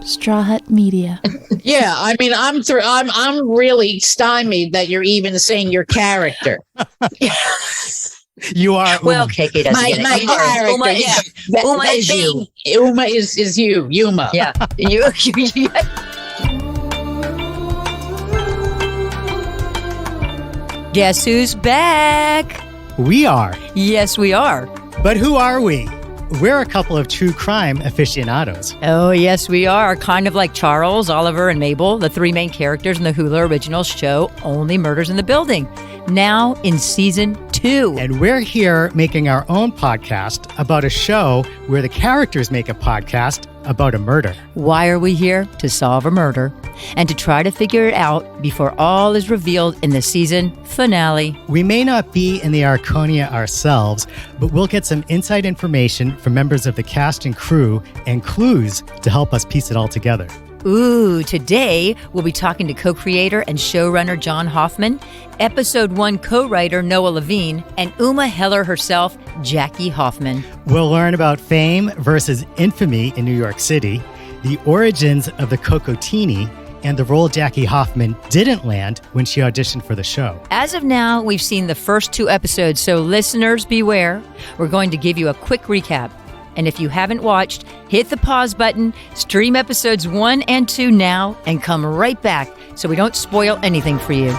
Straw Hut Media. Yeah, I mean, I'm really stymied that you're even saying your character. You are. Well, KK doesn't get it. My character. Uma is you. Uma is you. Yuma. Yeah. You. Guess who's back? We are. Yes, we are. But who are we? We're a couple of true crime aficionados. Oh, yes, we are. Kind of like Charles, Oliver, and Mabel, the three main characters in the Hulu original show, Only Murders in the Building. Now in season 2. And we're here making our own podcast about a show where the characters make a podcast about a murder. Why are we here? To solve a murder and to try to figure it out before all is revealed in the season finale. We may not be in the Arconia ourselves, but we'll get some inside information from members of the cast and crew and clues to help us piece it all together. Ooh, today we'll be talking to co-creator and showrunner John Hoffman, Episode 1 co-writer Noah Levine, and Uma Heller herself, Jackie Hoffman. We'll learn about fame versus infamy in New York City, the origins of the Cocotini, and the role Jackie Hoffman didn't land when she auditioned for the show. As of now, we've seen the first 2 episodes, so listeners beware. We're going to give you a quick recap. And if you haven't watched, hit the pause button, stream episodes 1 and 2 now, and come right back so we don't spoil anything for you.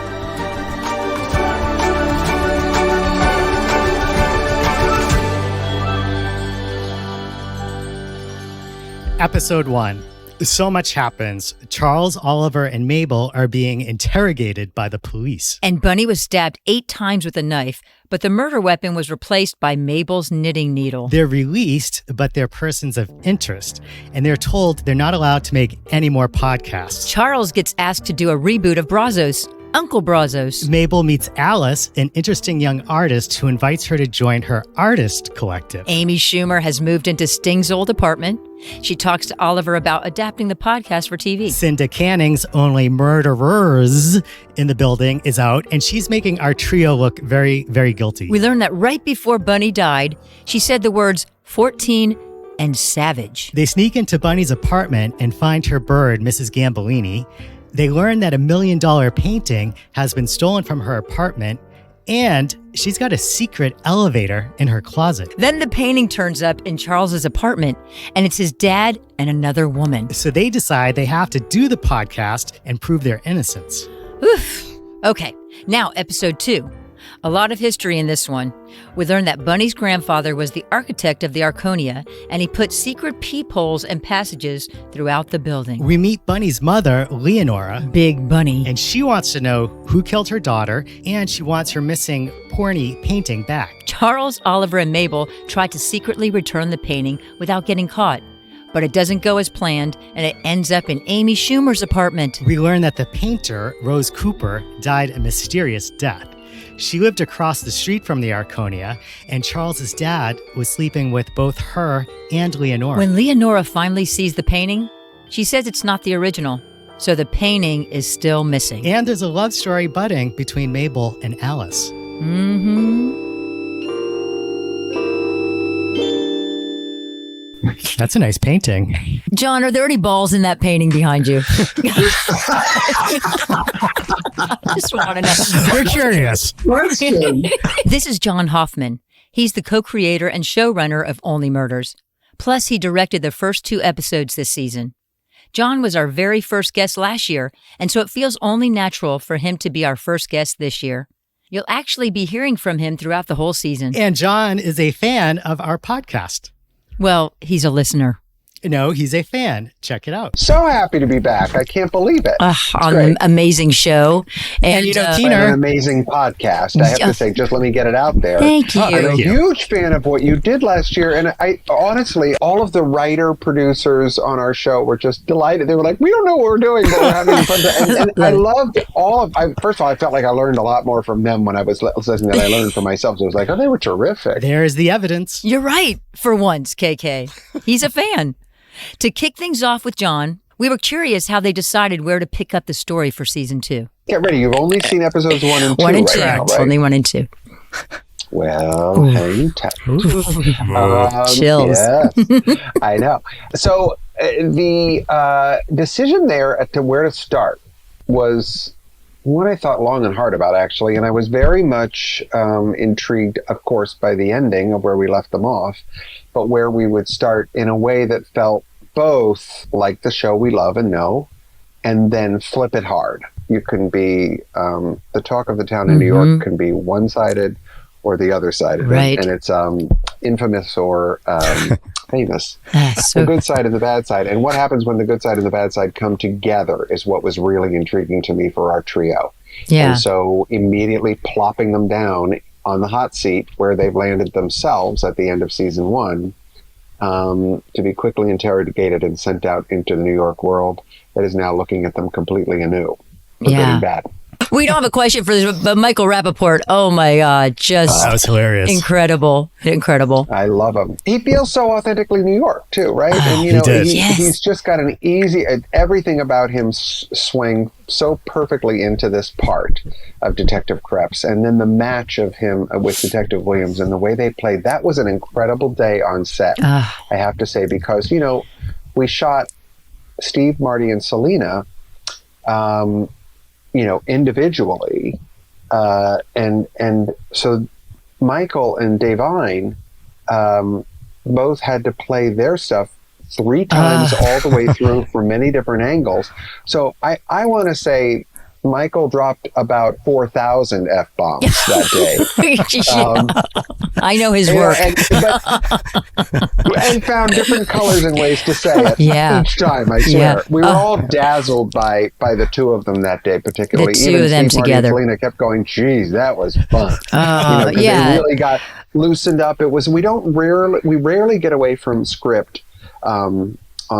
Episode 1. So much happens. Charles, Oliver, and Mabel are being interrogated by the police. And Bunny was stabbed 8 times with a knife, but the murder weapon was replaced by Mabel's knitting needle. They're released, but they're persons of interest, and they're told they're not allowed to make any more podcasts. Charles gets asked to do a reboot of Brazos, Uncle Brazos. Mabel meets Alice, an interesting young artist who invites her to join her artist collective. Amy Schumer has moved into Sting's old apartment. She talks to Oliver about adapting the podcast for TV. Cinda Canning's Only Murderers in the Building is out, and she's making our trio look very, very guilty. We learned that right before Bunny died, she said the words 14 and savage. They sneak into Bunny's apartment and find her bird, Mrs. Gambolini. They learn that $1 million painting has been stolen from her apartment, and she's got a secret elevator in her closet. Then the painting turns up in Charles's apartment, and it's his dad and another woman. So they decide they have to do the podcast and prove their innocence. Oof. Okay, now episode 2. A lot of history in this one. We learned that Bunny's grandfather was the architect of the Arconia, and he put secret peepholes and passages throughout the building. We meet Bunny's mother, Leonora. Big Bunny. And she wants to know who killed her daughter, and she wants her missing porny painting back. Charles, Oliver, and Mabel tried to secretly return the painting without getting caught. But it doesn't go as planned, and it ends up in Amy Schumer's apartment. We learn that the painter, Rose Cooper, died a mysterious death. She lived across the street from the Arconia, and Charles's dad was sleeping with both her and Leonora. When Leonora finally sees the painting, she says it's not the original, so the painting is still missing. And there's a love story budding between Mabel and Alice. That's a nice painting. John, are there any balls in that painting behind you? I just want to know. We're curious. This is John Hoffman. He's the co-creator and showrunner of Only Murders. Plus, he directed the first 2 episodes this season. John was our very first guest last year, and so it feels only natural for him to be our first guest this year. You'll actually be hearing from him throughout the whole season. And John is a fan of our podcast. Well, he's a listener. No, he's a fan. Check it out. So happy to be back. I can't believe it. On an amazing show. And you know, Tina, an amazing podcast. I have to say, just let me get it out there. Thank you. I'm a huge fan of what you did last year. And I honestly, all of the writer producers on our show were just delighted. They were like, we don't know what we're doing, but we're having fun. And I loved first of all, I felt like I learned a lot more from them when I was listening than I learned from myself. So I was like, oh, they were terrific. There's the evidence. You're right. For once, KK. He's a fan. To kick things off with John, we were curious how they decided where to pick up the story for season 2. Get ready. You've only seen episodes 1 and 2 1 and right 2. now, right? Only 1 and 2. Well, hang tight. Chills. Yes, I know. So the decision there to where to start was what I thought long and hard about, actually. And I was very much intrigued, of course, by the ending of where we left them off, but where we would start in a way that felt both like the show we love and know, and then flip it hard. You can be, the talk of the town in New York can be one-sided or the other side. Right. And it's infamous or famous. So the good side and the bad side. And what happens when the good side and the bad side come together is what was really intriguing to me for our trio. yeah. And so immediately plopping them down on the hot seat where they've landed themselves at the end of season 1, to be quickly interrogated and sent out into the New York world that is now looking at them completely anew. For good and bad. We don't have a question for this, but Michael Rappaport, oh my God, just That was hilarious. incredible. I love him. He feels so authentically New York too, right? And you know, did. he's just got an easy, everything about him swing so perfectly into this part of Detective Krebs. And then the match of him with Detective Williams and the way they played, that was an incredible day on set, I have to say, because, you know, we shot Steve, Marty, and Selena, you know, individually, and so Michael and Devine both had to play their stuff 3 times all the way through from many different angles. So I want to say Michael dropped about 4,000 F-bombs that day. I know his work. And found different colors and ways to say it each time, I swear. Yeah. We were all dazzled by the 2 of them that day, particularly. The 2 Even of them Steve, together. Marty, and Selena kept going, geez, that was fun. You know, 'cause yeah. they really got loosened up. It was, we rarely get away from script on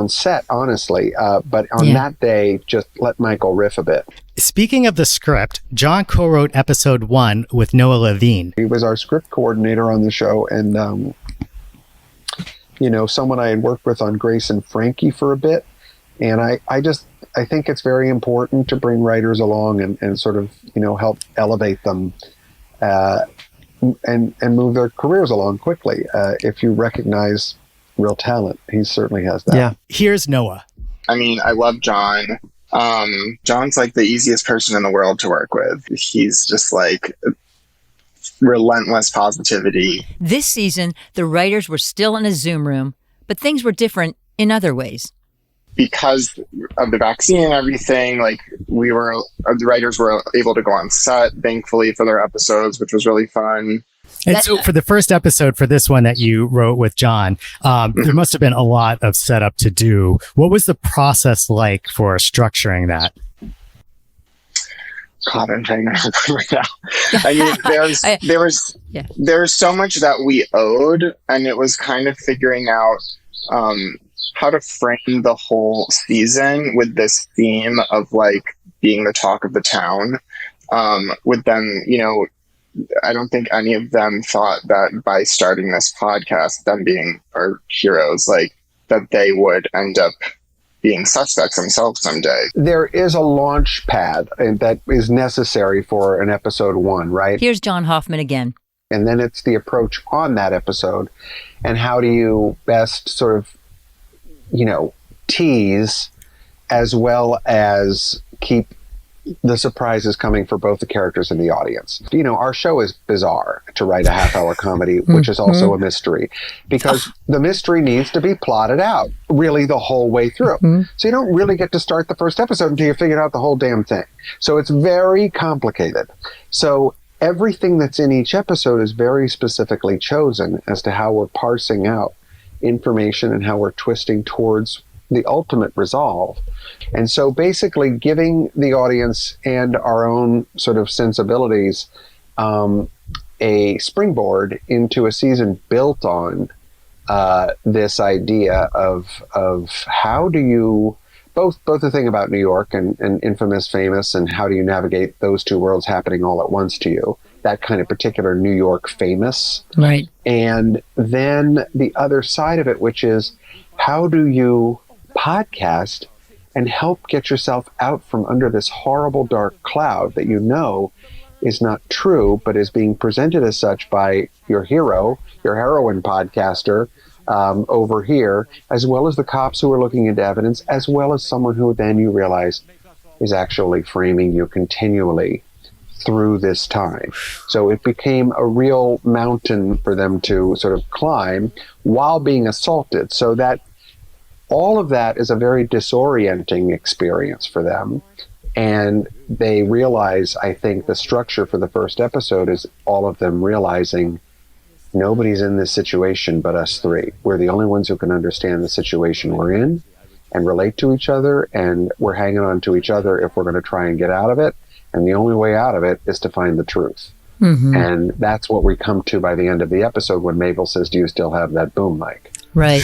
set, honestly. But on that day, just let Michael riff a bit. Speaking of the script, John co-wrote episode 1 with Noah Levine. He was our script coordinator on the show, and you know, someone I had worked with on Grace and Frankie for a bit. And I think it's very important to bring writers along and sort of, you know, help elevate them and move their careers along quickly. If you recognize real talent, he certainly has that. Yeah. Here's Noah. I mean, I love John. John's like the easiest person in the world to work with. He's just like relentless positivity. This season, the writers were still in a Zoom room, but things were different in other ways. Because of the vaccine and everything, like the writers were able to go on set, thankfully, for their episodes, which was really fun. And so for the first episode, for this one that you wrote with John, there must have been a lot of setup to do. What was the process like for structuring that? God, I'm trying to remember right now. I mean, there's so much that we owed, and it was kind of figuring out how to frame the whole season with this theme of like being the talk of the town. With them, you know, I don't think any of them thought that by starting this podcast, them being our heroes, like that they would end up being suspects themselves someday. There is a launch pad that is necessary for an episode 1, right? Here's John Hoffman again. And then it's the approach on that episode, and how do you best sort of, you know, tease as well as keep the surprises coming for both the characters and the audience. You know, our show is bizarre to write a half-hour comedy, which is also a mystery, because the mystery needs to be plotted out really the whole way through. So you don't really get to start the first episode until you figured out the whole damn thing. So it's very complicated. So everything that's in each episode is very specifically chosen as to how we're parsing out information and how we're twisting towards the ultimate resolve. And so basically giving the audience and our own sort of sensibilities a springboard into a season built on this idea of how do you both the thing about New York and infamous, famous, and how do you navigate those 2 worlds happening all at once to you, that kind of particular New York famous. Right. And then the other side of it, which is how do you podcast and help get yourself out from under this horrible dark cloud that you know is not true, but is being presented as such by your hero, your heroine podcaster over here, as well as the cops who are looking into evidence, as well as someone who then you realize is actually framing you continually through this time. So it became a real mountain for them to sort of climb while being assaulted. So that all of that is a very disorienting experience for them. And they realize, I think the structure for the first episode is all of them realizing nobody's in this situation but us three. We're the only ones who can understand the situation we're in and relate to each other, and we're hanging on to each other if we're going to try and get out of it. And the only way out of it is to find the truth. Mm-hmm. And that's what we come to by the end of the episode when Mabel says, do you still have that boom mic? Right.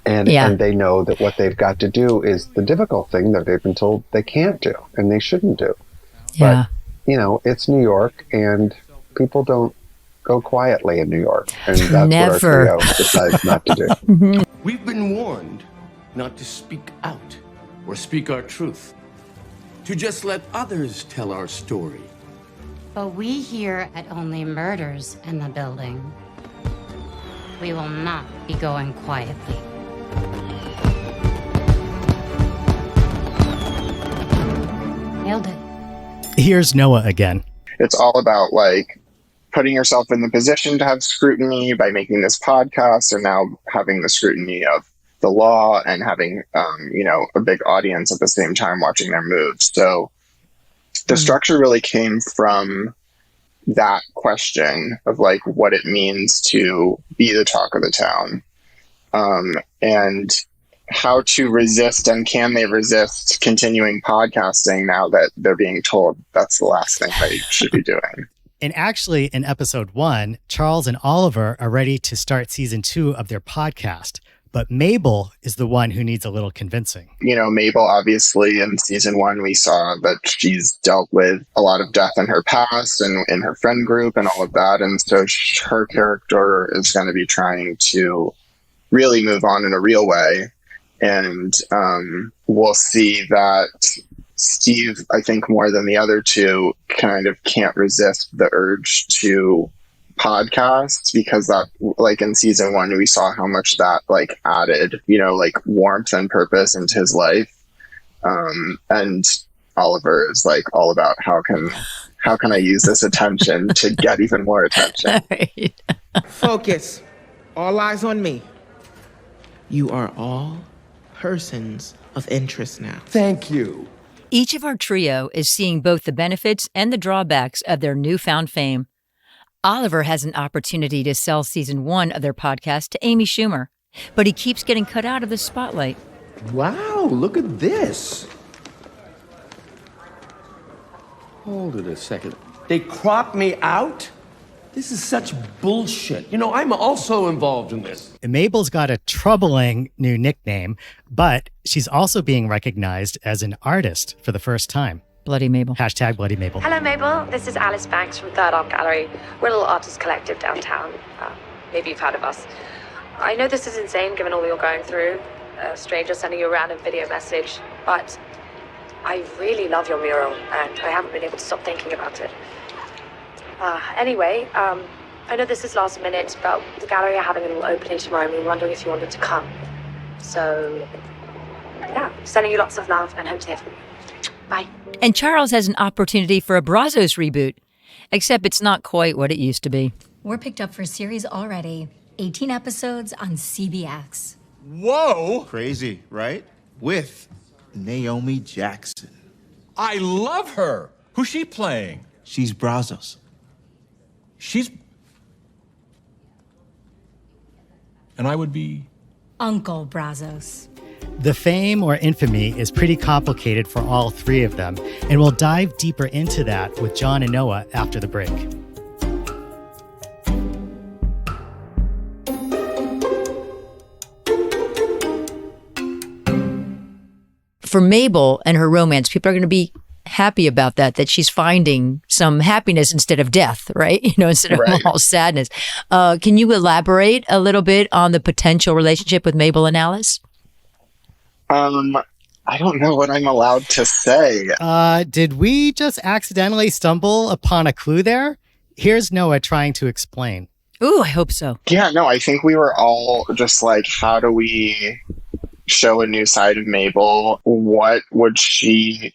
And they know that what they've got to do is the difficult thing that they've been told they can't do and they shouldn't do. Yeah. But, you know, it's New York and people don't go quietly in New York. And that's Never. what our trio decides not to do. We've been warned not to speak out or speak our truth, to just let others tell our story. But we here at Only Murders in the building, we will not be going quietly. Nailed it. Here's Noah again. It's all about like putting yourself in the position to have scrutiny by making this podcast, and now having the scrutiny of the law and having, a big audience at the same time watching their moves. So the structure really came from that question of like what it means to be the talk of the town, and how to resist, and can they resist continuing podcasting now that they're being told that's the last thing they should be doing. And actually, in episode 1, Charles and Oliver are ready to start season 2 of their podcast. But Mabel is the one who needs a little convincing. You know, Mabel, obviously, in season 1, we saw that she's dealt with a lot of death in her past and in her friend group and all of that. And so her character is going to be trying to really move on in a real way. And we'll see that Steve, I think more than the other two, kind of can't resist the urge to podcast, because that, like in season 1, we saw how much that like added, like warmth and purpose into his life. And Oliver is like all about how can I use this attention to get even more attention. Focus. All eyes on me. You are all persons of interest now. Thank you. Each of our trio is seeing both the benefits and the drawbacks of their newfound fame. Oliver has an opportunity to sell season 1 of their podcast to Amy Schumer, but he keeps getting cut out of the spotlight. Wow, look at this. Hold it a second. They cropped me out? This is such bullshit. I'm also involved in this. Mabel's got a troubling new nickname, but she's also being recognized as an artist for the first time. Bloody Mabel. Hashtag Bloody Mabel. Hello, Mabel. This is Alice Banks from Third Art Gallery. We're a little artist collective downtown. Maybe you've heard of us. I know this is insane given all you're going through. A stranger sending you a random video message. But I really love your mural, and I haven't been able to stop thinking about it. Anyway, I know this is last minute, but the gallery are having a little opening tomorrow, and we were wondering if you wanted to come. So, yeah, sending you lots of love and hope to hear from you. Bye. And Charles has an opportunity for a Brazos reboot, except it's not quite what it used to be. We're picked up for a series already. 18 episodes on CBX. Whoa! Crazy, right? With Naomi Jackson. I love her. Who's she playing? She's Brazos. And I would be... Uncle Brazos. The fame or infamy is pretty complicated for all three of them, and we'll dive deeper into that with John and Noah after the break. For Mabel and her romance, people are going to be happy about that she's finding some happiness instead of death, right? Instead of all sadness. Can you elaborate a little bit on the potential relationship with Mabel and Alice? I don't know what I'm allowed to say. Did we just accidentally stumble upon a clue there? Here's Noah trying to explain. Ooh, I hope so. Yeah, no, I think we were all just like, how do we show a new side of Mabel? What would she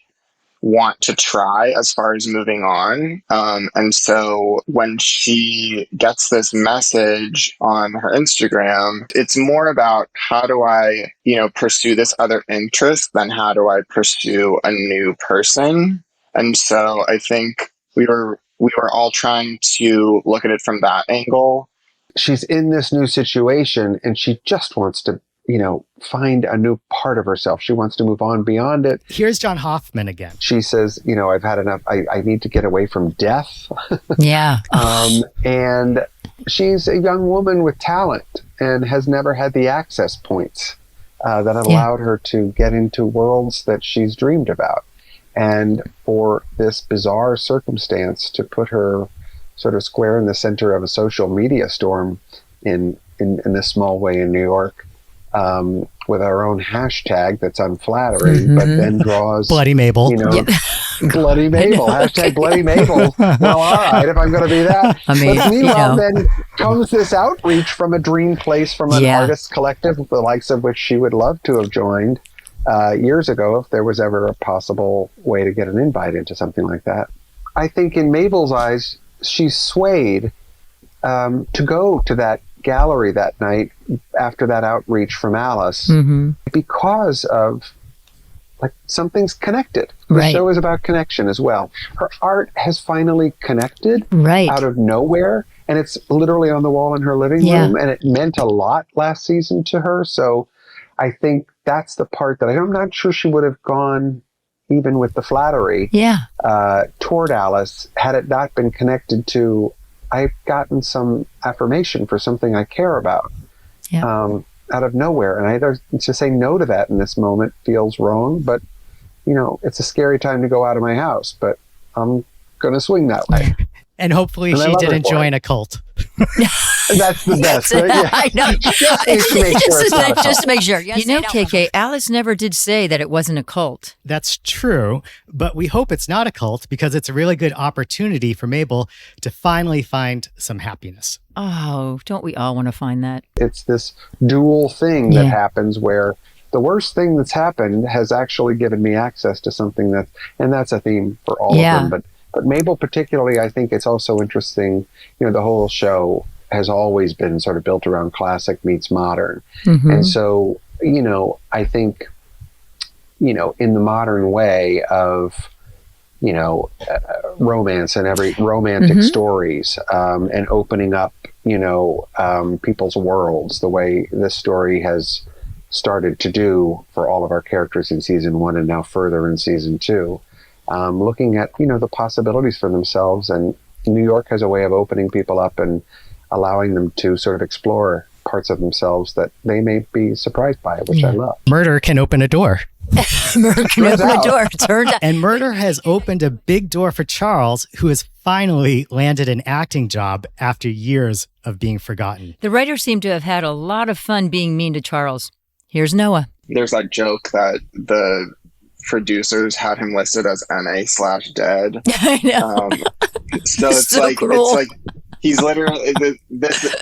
want to try as far as moving on? And so when she gets this message on her Instagram, it's more about how do I, pursue this other interest than how do I pursue a new person. And so I think we were all trying to look at it from that angle. She's in this new situation and she just wants to find a new part of herself. She wants to move on beyond it. Here's John Hoffman again. She says, I've had enough. I need to get away from death. Yeah. And she's a young woman with talent and has never had the access points that have allowed her to get into worlds that she's dreamed about. And for this bizarre circumstance to put her sort of square in the center of a social media storm in this small way in New York, with our own hashtag that's unflattering, but then draws Bloody Mabel. Bloody Mabel. Hashtag Bloody Mabel. Well, all right, if I'm going to be that. I mean, but meanwhile, then comes this outreach from a dream place from an artist collective, the likes of which she would love to have joined years ago if there was ever a possible way to get an invite into something like that. I think in Mabel's eyes, she's swayed to go to that gallery that night after that outreach from Alice because of something's connected. The show is about connection as well. Her art has finally connected out of nowhere, and it's literally on the wall in her living room, and it meant a lot last season to her. So I think that's the part that I'm not sure she would have gone even with the flattery toward Alice had it not been connected to I've gotten some affirmation for something I care about out of nowhere. And either to say no to that in this moment feels wrong, but, it's a scary time to go out of my house, but I'm going to swing that way. And hopefully she didn't join a cult. That's the best, right? Yeah. I know. Just to make sure. Yes, KK, Alice never did say that it wasn't a cult. That's true, but we hope it's not a cult because it's a really good opportunity for Mabel to finally find some happiness. Oh, don't we all want to find that? It's this dual thing that happens where the worst thing that's happened has actually given me access to something and that's a theme for all of them. But Mabel particularly, I think it's also interesting, the whole show has always been sort of built around classic meets modern. And so, I think, in the modern way of, romance and every romantic stories and opening up, people's worlds the way this story has started to do for all of our characters in season 1 and now further in season 2. Looking at, the possibilities for themselves. And New York has a way of opening people up and allowing them to sort of explore parts of themselves that they may be surprised by, which I love. Murder can open a door. Murder can open a door. Turns out. And murder has opened a big door for Charles, who has finally landed an acting job after years of being forgotten. The writers seem to have had a lot of fun being mean to Charles. Here's Noah. There's that joke that the producers had him listed as NA/dead. I know. So it's like he's literally this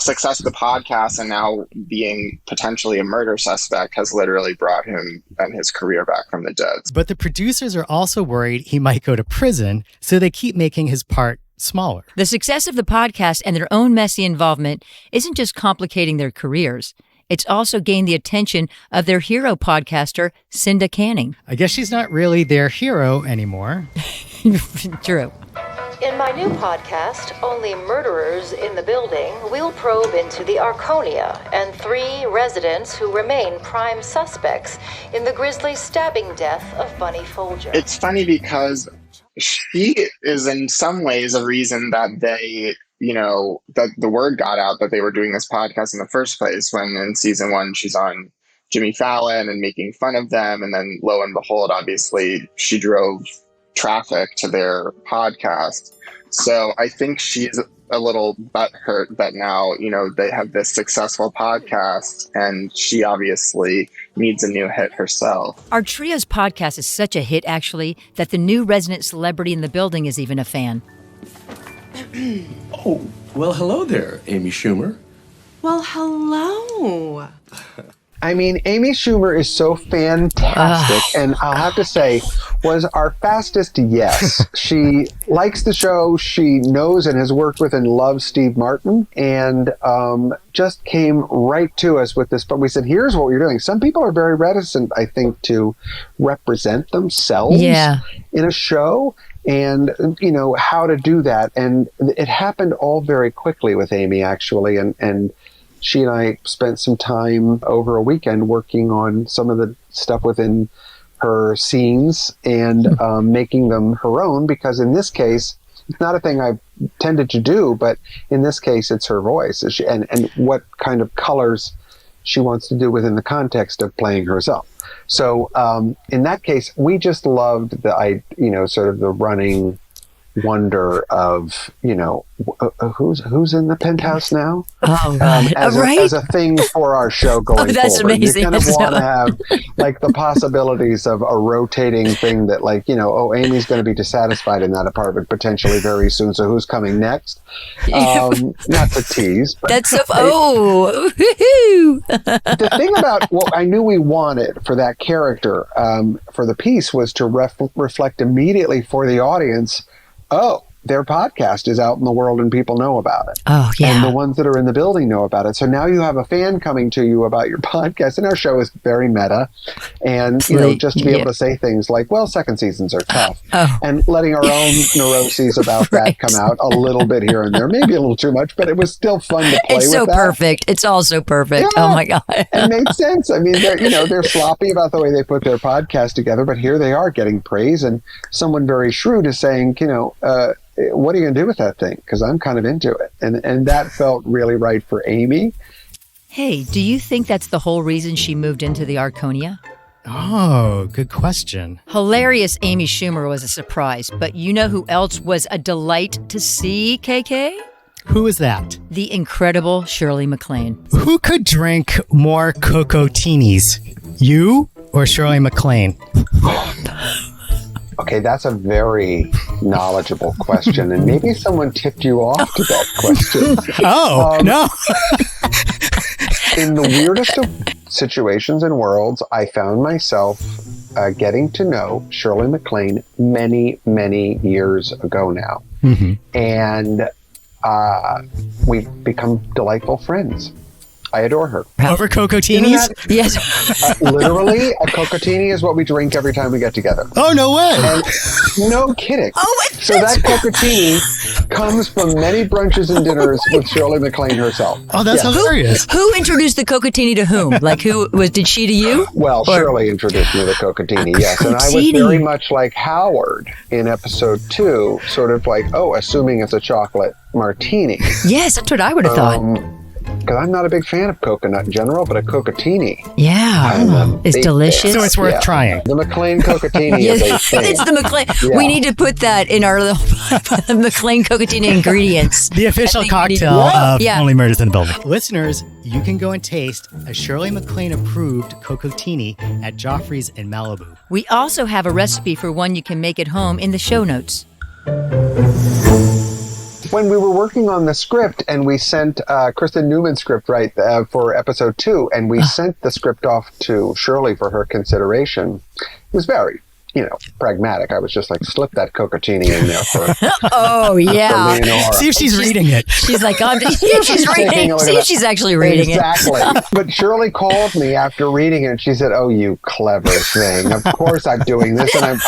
success of the podcast and now being potentially a murder suspect has literally brought him and his career back from the dead. But the producers are also worried he might go to prison, so they keep making his part smaller. The success of the podcast and their own messy involvement isn't just complicating their careers. It's also gained the attention of their hero podcaster, Cinda Canning. I guess she's not really their hero anymore. True. In my new podcast, Only Murderers in the Building, we'll probe into the Arconia and 3 residents who remain prime suspects in the grisly stabbing death of Bunny Folger. It's funny because she is in some ways a reason that they... that the word got out that they were doing this podcast in the first place, when in season 1 she's on Jimmy Fallon and making fun of them. And then lo and behold, obviously she drove traffic to their podcast. So I think she's a little butthurt that now, they have this successful podcast and she obviously needs a new hit herself. Our Trios podcast is such a hit, actually, that the new resident celebrity in the building is even a fan. Oh, well, hello there, Amy Schumer. Well, hello. I mean, Amy Schumer is so fantastic, and I'll have to say, was our fastest yes. She likes the show. She knows and has worked with and loves Steve Martin, and just came right to us with this. But we said, here's what we're doing. Some people are very reticent, I think, to represent themselves in a show, and how to do that. And it happened all very quickly with Amy, actually, and she and I spent some time over a weekend working on some of the stuff within her scenes and making them her own, because in this case, it's not a thing I've tended to do, but in this case, it's her voice and what kind of colors she wants to do within the context of playing herself. So in that case, we just loved sort of the running wonder of who's in the penthouse now. As a thing for our show going that's forward. Amazing. You kind of want to have like the possibilities of a rotating thing that Amy's going to be dissatisfied in that apartment potentially very soon, so who's coming next? Not to tease, but that's so the thing about what I knew we wanted for that character for the piece was to reflect immediately for the audience, their podcast is out in the world and people know about it. Oh, yeah. And the ones that are in the building know about it. So now you have a fan coming to you about your podcast. And our show is very meta. And, just to be able to say things like, well, second seasons are tough. And letting our own neuroses about that come out a little bit here and there. Maybe a little too much, but it was still fun to play with. It's so perfect. It's all so perfect. Yeah. Oh, my God. It made sense. I mean, they're sloppy about the way they put their podcast together, but here they are getting praise. And someone very shrewd is saying, what are you going to do with that thing? Because I'm kind of into it. And that felt really right for Amy. Hey, do you think that's the whole reason she moved into the Arconia? Oh, good question. Hilarious Amy Schumer was a surprise, but you know who else was a delight to see, KK? Who is that? The incredible Shirley MacLaine. Who could drink more Cocotinis? You or Shirley MacLaine? Okay, that's a very knowledgeable question, and maybe someone tipped you off to that question. No. In the weirdest of situations and worlds, I found myself getting to know Shirley MacLaine many, many years ago now. Mm-hmm. And we've become delightful friends. I adore her. Over Cocotinis? Yes. Literally, a Cocotini is what we drink every time we get together. Oh, no way. And no kidding. So that Cocotini comes from many brunches and dinners with Shirley MacLaine herself. Oh, that's hilarious. Who introduced the Cocotini to whom? Like, did she to you? Well, Shirley introduced me to the Cocotini, yes. And I was very much like Howard in episode 2, sort of like, assuming it's a chocolate martini. Yes, that's what I would have thought. Because I'm not a big fan of coconut in general, but a Cocotini. Yeah. It's delicious. So it's worth trying. The MacLaine Cocotini is a thing. It's the MacLaine. Yeah. We need to put that in our little MacLaine Cocotini ingredients. The official cocktail of Only Murders in the Building. Listeners, you can go and taste a Shirley MacLaine approved Cocotini at Geoffrey's in Malibu. We also have a recipe for one you can make at home in the show notes. When we were working on the script and we sent Kristen Newman's script for episode 2, and we sent the script off to Shirley for her consideration, it was very, pragmatic. I was just like, slip that Cocotini in there for Oh, yeah. See if she's reading it. She's like, she's reading. See if she's actually reading exactly. But Shirley called me after reading it and she said, oh, you clever thing. Of course I'm doing this. And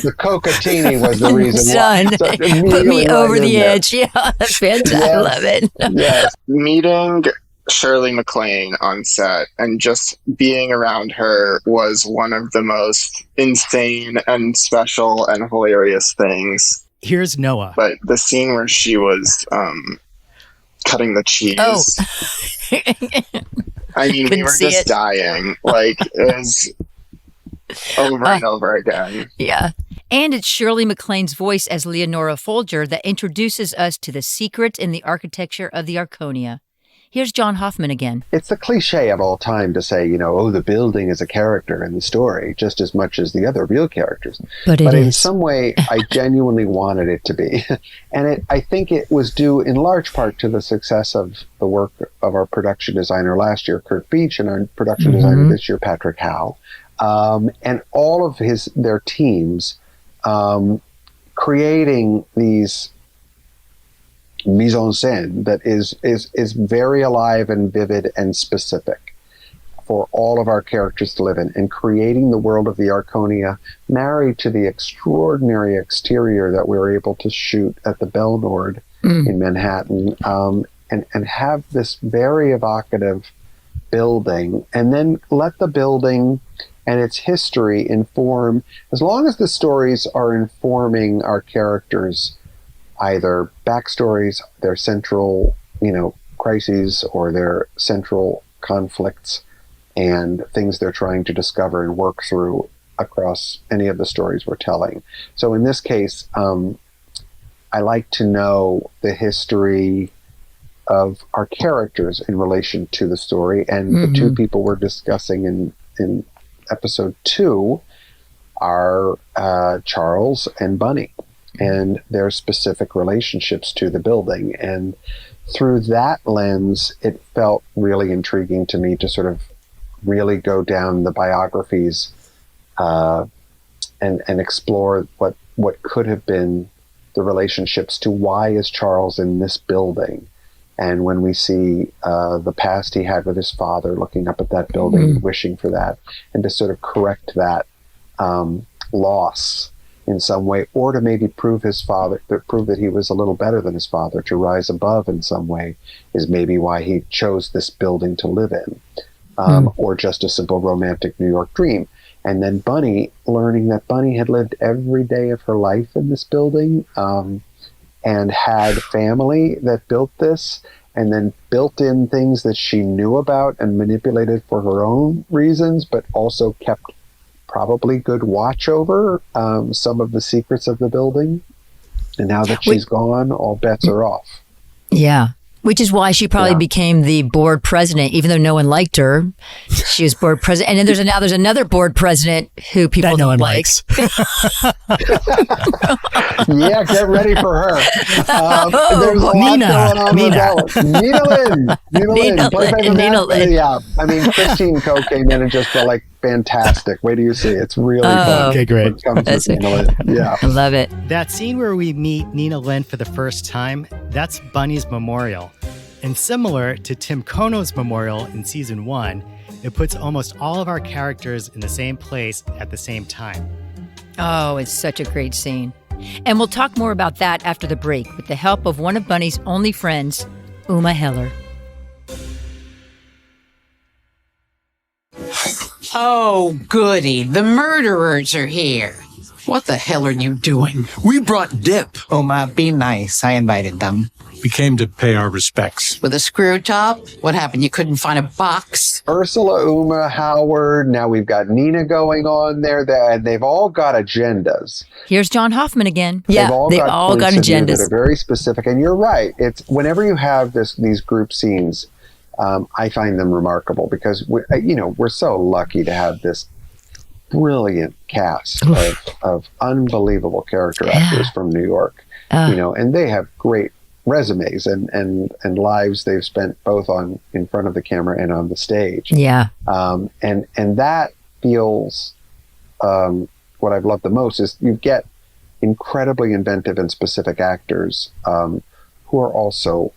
the Cocotini was the reason why. So put me over the edge. Yeah, that's fantastic. Yes. I love it. Yes. Meeting Shirley MacLaine on set and just being around her was one of the most insane and special and hilarious things. Here's Noah. But the scene where she was cutting the cheese. I mean, we were just dying. Like, it was over and over again. Yeah. And it's Shirley MacLaine's voice as Leonora Folger that introduces us to the secret in the architecture of the Arconia. Here's John Hoffman again. It's the cliche of all time to say, the building is a character in the story just as much as the other real characters. But in some way, I genuinely wanted it to be. And I think it was due in large part to the success of the work of our production designer last year, Kurt Beach, and our production designer this year, Patrick Howe, and all of their teams creating these mise en scène that is very alive and vivid and specific for all of our characters to live in, and creating the world of the Arconia married to the extraordinary exterior that we were able to shoot at the Bell Nord in Manhattan, and have this very evocative building, and then let the building and its history inform, as long as the stories are informing our characters' either backstories, their central, crises, or their central conflicts and things they're trying to discover and work through across any of the stories we're telling. So in this case, I like to know the history of our characters in relation to the story, and the two people we're discussing in episode 2 are Charles and Bunny, and their specific relationships to the building. And through that lens, it felt really intriguing to me to sort of really go down the biographies and explore what could have been the relationships to why is Charles in this building. And when we see the past he had with his father, looking up at that building and wishing for that, and to sort of correct that loss in some way, or to maybe prove that he was a little better than his father, to rise above in some way, is maybe why he chose this building to live in, or just a simple romantic New York dream. And then Bunny, learning that Bunny had lived every day of her life in this building, and had family that built this, and then built in things that she knew about and manipulated for her own reasons, but also kept probably good watch over some of the secrets of the building. And now that she's gone, all bets are off. Yeah. Which is why she probably became the board president, even though no one liked her. She was board president. And then there's another board president who people that no one like. likes. Yeah, get ready for her. There's a lot going on with that one. Nina Lynn. Yeah, I mean, Christine Koch came in and just felt like fantastic. Wait till you see it. It's really fun. Okay, great. Nina Lynn. Yeah. I love it. That scene where we meet Nina Lynn for the first time, that's Bunny's memorial. And similar to Tim Kono's memorial in season 1, it puts almost all of our characters in the same place at the same time. Oh, it's such a great scene. And we'll talk more about that after the break with the help of one of Bunny's only friends, Uma Heller. Oh, goody. The murderers are here. What the hell are you doing? We brought dip. Uma, be nice. I invited them. We came to pay our respects. With a screw top? What happened? You couldn't find a box? Ursula, Uma, Howard. Now we've got Nina going on there. They've all got agendas. Here's John Hoffman again. Yeah, they all got agendas that are very specific. And you're right. It's whenever you have these group scenes, I find them remarkable because we're so lucky to have this brilliant cast of unbelievable character actors from New York. And they have great resumes and lives they've spent both in front of the camera and on the stage. Yeah. And that feels what I've loved the most is you get incredibly inventive and specific actors who are also,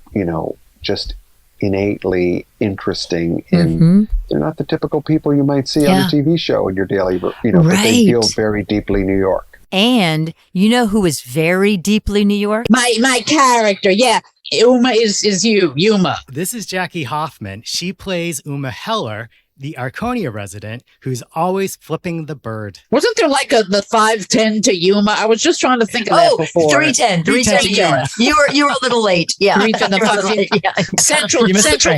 just innately interesting they're not the typical people you might see on a TV show in your daily, but they feel very deeply New York. And you know who is very deeply New York? My character, yeah. Uma is you, Uma. This is Jackie Hoffman. She plays Uma Heller, the Arconia resident who's always flipping the bird. Wasn't there like the 510 to Yuma? I was just trying to think of that before. 310 to Yuma. You were a little late. Yeah. 310 Central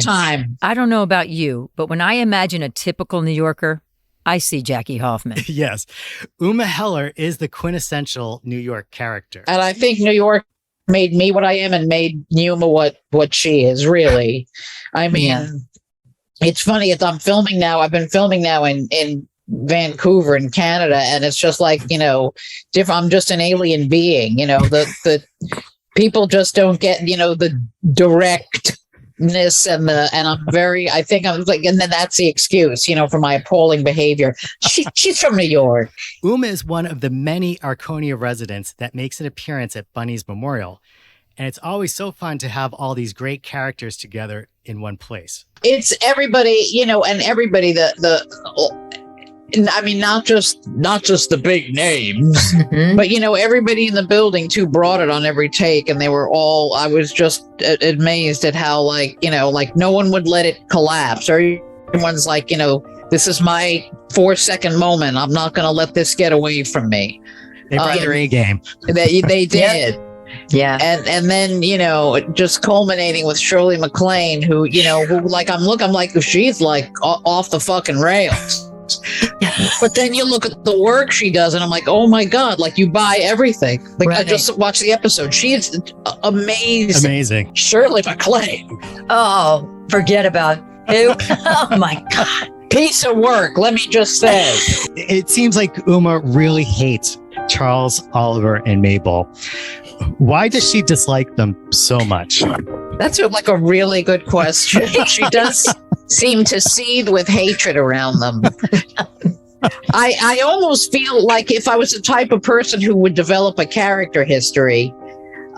time. I don't know about you, but when I imagine a typical New Yorker, I see Jackie Hoffman. Yes. Uma Heller is the quintessential New York character. And I think New York made me what I am and made Uma what she is, really. I mean, it's funny. I'm filming now. I've been filming now in Vancouver in Canada, and it's just like, I'm just an alien being. The people just don't get, the directness and I think I'm like, and then that's the excuse, for my appalling behavior. She's from New York. Uma is one of the many Arconia residents that makes an appearance at Bunny's Memorial. And it's always so fun to have all these great characters together in one place. It's everybody, and everybody, I mean, not just the big names, but everybody in the building too brought it on every take, and they were all. I was just amazed at how, like no one would let it collapse. Everyone's like, this is my 4-second moment. I'm not going to let this get away from me. They brought their A game. They did. Yeah. And then, just culminating with Shirley MacLaine, who I'm like, she's like off the fucking rails. But then you look at the work she does, and I'm like, oh my God, like you buy everything. Like I just watched the episode. She is amazing. Amazing. Shirley MacLaine. Oh, forget about who? Oh my God. Piece of work, let me just say. It seems like Uma really hates Charles, Oliver, and Mabel. Why does she dislike them so much? That's like a really good question. She does seem to seethe with hatred around them. I almost feel like if I was the type of person who would develop a character history,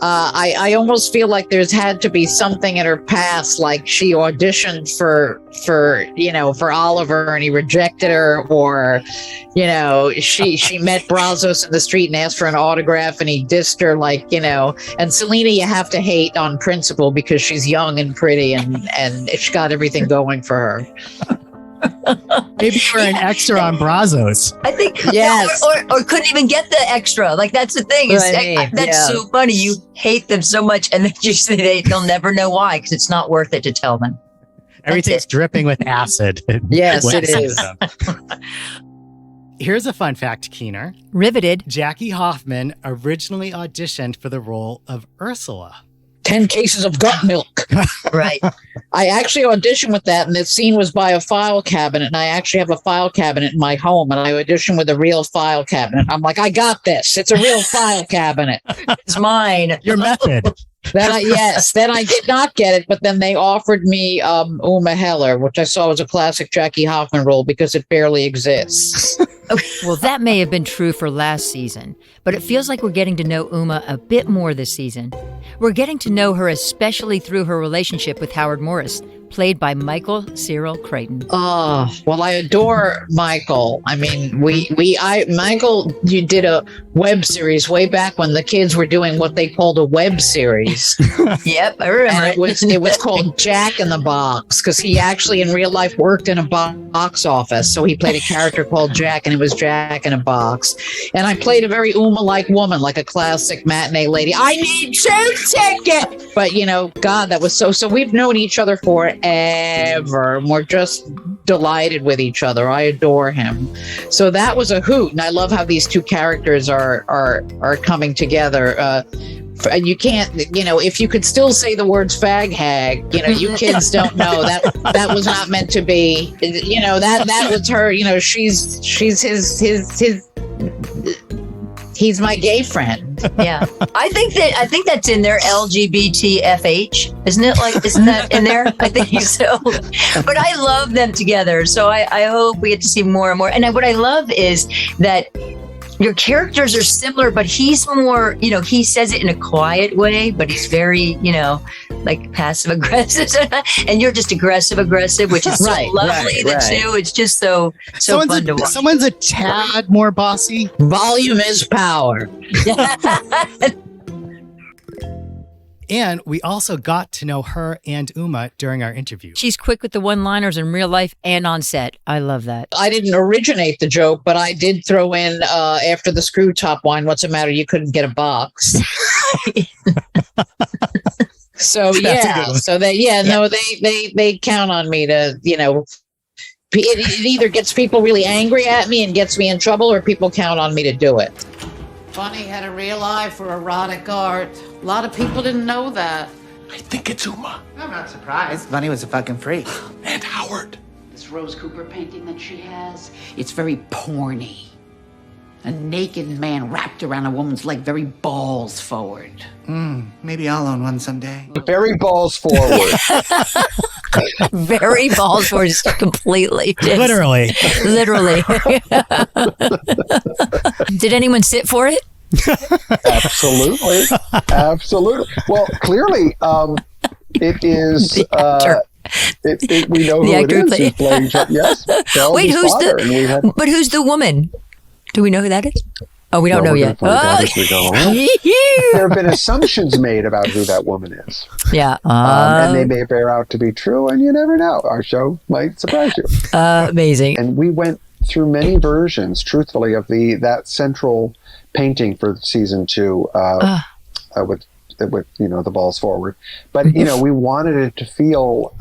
I almost feel like there's had to be something in her past, like she auditioned for Oliver and he rejected her, or she met Brazos in the street and asked for an autograph and he dissed her, and Selena you have to hate on principle because she's young and pretty and she got everything going for her. Maybe for an extra on Brazos. I think, yes, or couldn't even get the extra. Like that's the thing. That's so funny. You hate them so much, and then you say they'll never know why because it's not worth it to tell them. Everything's dripping with acid. Yes, it is. Here's a fun fact, Keener. Riveted. Jackie Hoffman originally auditioned for the role of Ursula. 10 cases of gut milk. Right. I actually auditioned with that, and the scene was by a file cabinet, and I actually have a file cabinet in my home, and I auditioned with a real file cabinet. I'm like, I got this. It's a real file cabinet. It's mine. Your method. Then I did not get it, but then they offered me Uma Heller, which I saw was a classic Jackie Hoffman role because it barely exists. Well, that may have been true for last season, but it feels like we're getting to know Uma a bit more this season. We're getting to know her especially through her relationship with Howard Morris, played by Michael Cyril Creighton. Oh, well, I adore Michael. I mean, Michael, you did a web series way back when the kids were doing what they called a web series. Yep, I remember. And it was called Jack in the Box because he actually in real life worked in a box office. So he played a character called Jack, and it was Jack in a Box. And I played a very Uma-like woman, like a classic matinee lady. I need 2 tickets. But God, that was so we've known each other forever. And we're just delighted with each other. I adore him. So that was a hoot. And I love how these two characters are coming together. You can't, if you could still say the words fag hag, you kids don't know that was not meant to be, that was her, she's his he's my gay friend. Yeah. I think that's in there, LGBTFH. Isn't that in there? I think so. But I love them together. So I hope we get to see more and more. And what I love is that your characters are similar, but he's more, he says it in a quiet way, but he's very, like passive aggressive, and you're just aggressive, which is so lovely. The two, it's just so fun to watch. Someone's a tad more bossy. Volume is power. And we also got to know her and Uma during our interview. She's quick with the one-liners in real life and on set. I love that. I didn't originate the joke, but I did throw in after the screw top wine, what's the matter? You couldn't get a box. So yeah, they count on me to It either gets people really angry at me and gets me in trouble, or people count on me to do it. Bunny had a real eye for erotic art. A lot of people didn't know that. I think it's Uma. I'm not surprised. Bunny was a fucking freak. And Howard. This Rose Cooper painting that she has, it's very porny. A naked man wrapped around a woman's leg, very balls forward. Maybe I'll own one someday. Very balls forward. Very balls forward, just completely. Literally. Literally. Did anyone sit for it? Absolutely. Well, clearly, it is. We know who it is who's playing. Yes. Wait, who's the woman? Do we know who that is? Oh, we don't know yet. There have been assumptions made about who that woman is. Yeah. And they may bear out to be true, and you never know. Our show might surprise you. Amazing. And we went through many versions, truthfully, of that central painting for season 2 with the balls forward. But, we wanted it to feel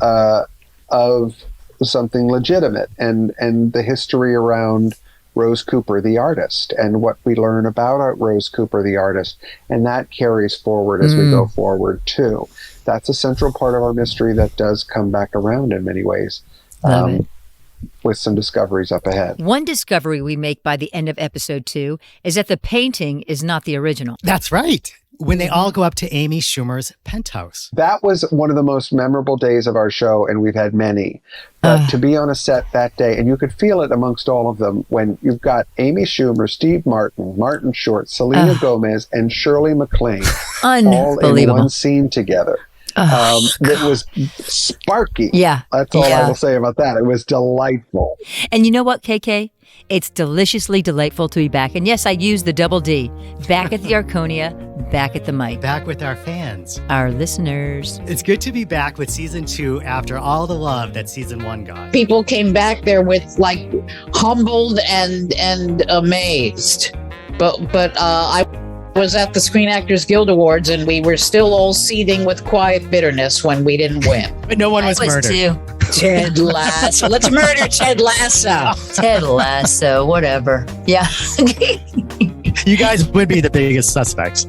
of something legitimate and the history around Rose Cooper, the artist, and what we learn about Rose Cooper, the artist, and that carries forward as we go forward too. That's a central part of our mystery that does come back around in many ways, with some discoveries up ahead. One discovery we make by the end of episode 2 is that the painting is not the original. That's right. When they all go up to Amy Schumer's penthouse. That was one of the most memorable days of our show, and we've had many. But to be on a set that day, and you could feel it amongst all of them, when you've got Amy Schumer, Steve Martin, Martin Short, Selena Gomez, and Shirley MacLaine all in one scene together. That was sparky. Yeah. That's all I will say about that. It was delightful. And you know what, KK? It's deliciously delightful to be back. And yes, I use the double D. Back at the Arconia, back at the mic. Back with our fans. Our listeners. It's good to be back with season 2 after all the love that season 1 got. People came back there with humbled and amazed. But I was at the Screen Actors Guild Awards, and we were still all seething with quiet bitterness when we didn't win. But no one was murdered. Too. Ted Lasso. Let's murder Ted Lasso. Ted Lasso, whatever. Yeah. You guys would be the biggest suspects.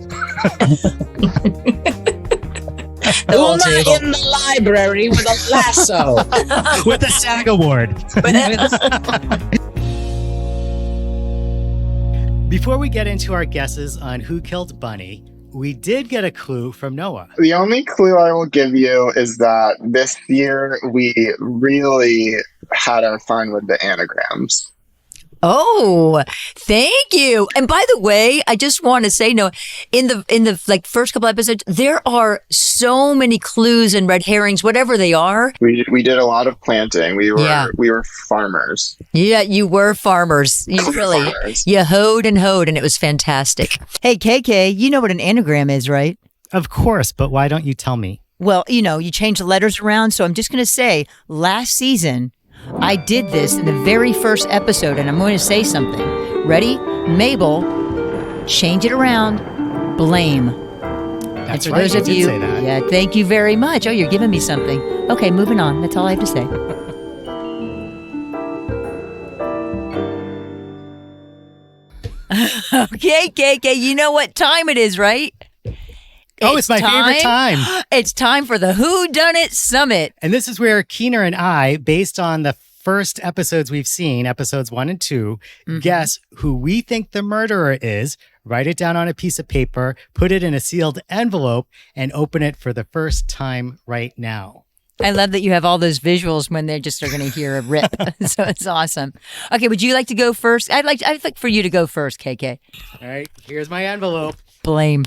Uma in the library with a lasso. With a SAG award. Before we get into our guesses on who killed Bunny, we did get a clue from Noah. The only clue I will give you is that this year we really had our fun with the anagrams. Oh, thank you. And by the way, I just want to say, no, in the first couple episodes, there are so many clues and red herrings, whatever they are. We did a lot of planting. We were farmers. Yeah, you were farmers. You really, you hoed, and it was fantastic. Hey, KK, you know what an anagram is, right? Of course, but why don't you tell me? Well, you change the letters around, so I'm just going to say, last season, I did this in the very first episode, and I'm going to say something. Ready? Mabel, change it around. Blame. That's and for right. those of you, say that. yeah, thank you very much. Oh, you're giving me something. Okay, moving on. That's all I have to say. Okay, KK, you know what time it is, right? It's my favorite time. It's time for the Who Done It Summit. And this is where Keener and I, based on the first episodes we've seen, episodes 1 and 2, guess who we think the murderer is, write it down on a piece of paper, put it in a sealed envelope, and open it for the first time right now. I love that you have all those visuals when they just are going to hear a rip. So it's awesome. Okay, would you like to go first? I'd like for you to go first, KK. All right, here's my envelope. Blame.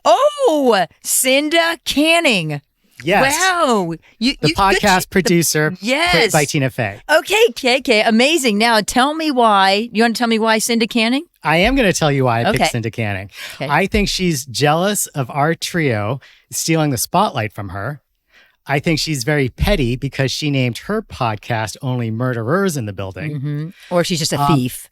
Oh, Cinda Canning. Yes. Wow. The podcast producer yes. by Tina Fey. Okay, KK. Amazing. Now tell me why. You want to tell me why Cinda Canning? I am going to tell you why I picked Cinda Canning. Okay. I think she's jealous of our trio stealing the spotlight from her. I think she's very petty because she named her podcast Only Murderers in the Building. Mm-hmm. Or she's just a thief.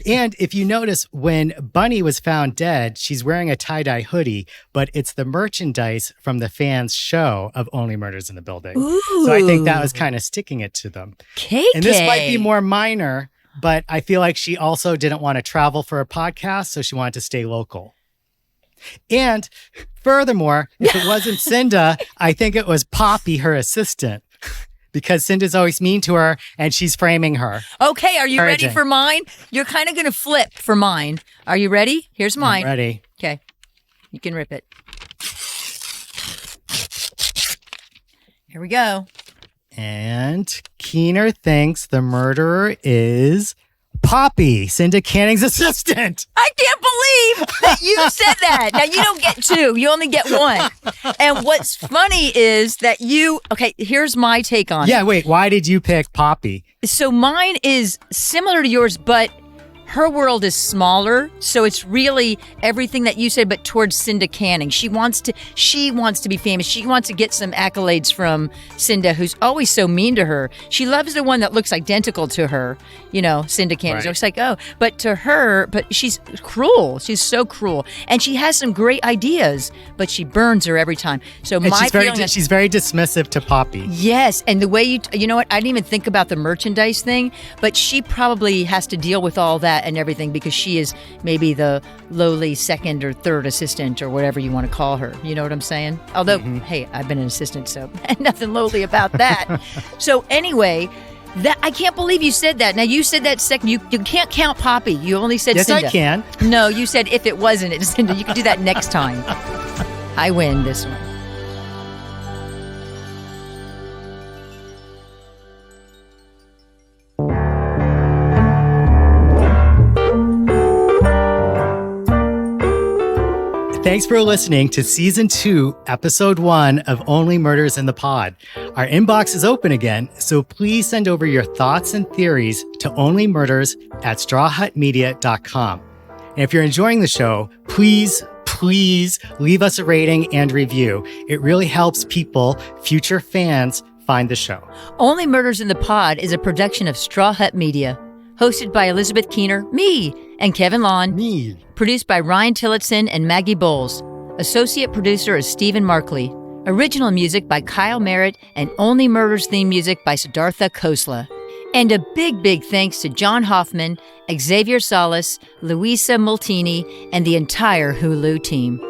And if you notice, when Bunny was found dead, she's wearing a tie-dye hoodie, but it's the merchandise from the fans' show of Only Murders in the Building. Ooh. So I think that was kind of sticking it to them. KK. And this might be more minor, but I feel like she also didn't want to travel for a podcast, so she wanted to stay local. And furthermore, if it wasn't Cinda, I think it was Poppy, her assistant. Because Cinda's always mean to her and she's framing her. Okay, are you ready for mine? You're kind of going to flip for mine. Are you ready? Here's mine. I'm ready. Okay. You can rip it. Here we go. And Keener thinks the murderer is Poppy, Cinda Canning's assistant. I can't believe that you said that. Now, you don't get two. You only get one. And what's funny is that okay, here's my take on it. Yeah, wait, why did you pick Poppy? So mine is similar to yours, but her world is smaller, so it's really everything that you said, but towards Cinda Canning. She wants to be famous. She wants to get some accolades from Cinda, who's always so mean to her. She loves the one that looks identical to her, Cinda Canning. Right. So it's like, but to her, but she's cruel. She's so cruel, and she has some great ideas, but she burns her every time. So she's very dismissive to Poppy. Yes, and the way you know what? I didn't even think about the merchandise thing, but she probably has to deal with all that and everything because she is maybe the lowly second or third assistant or whatever you want to call her. You know what I'm saying? Although, hey, I've been an assistant, so nothing lowly about that. So anyway, I can't believe you said that. Now, you said that second. You can't count Poppy. You only said yes, Cinda. Yes, I can. No, you said if it wasn't, it's Cinda. You can do that next time. I win this one. Thanks for listening to Season 2, Episode 1 of Only Murders in the Pod. Our inbox is open again, so please send over your thoughts and theories to onlymurders@strawhutmedia.com. And if you're enjoying the show, please leave us a rating and review. It really helps people, future fans, find the show. Only Murders in the Pod is a production of Straw Hut Media. Hosted by Elizabeth Keener, me, and Kevin Lawn. Me. Produced by Ryan Tillotson and Maggie Bowles. Associate producer is Stephen Markley. Original music by Kyle Merritt and Only Murders theme music by Siddhartha Khosla. And a big thanks to John Hoffman, Xavier Salas, Luisa Multini, and the entire Hulu team.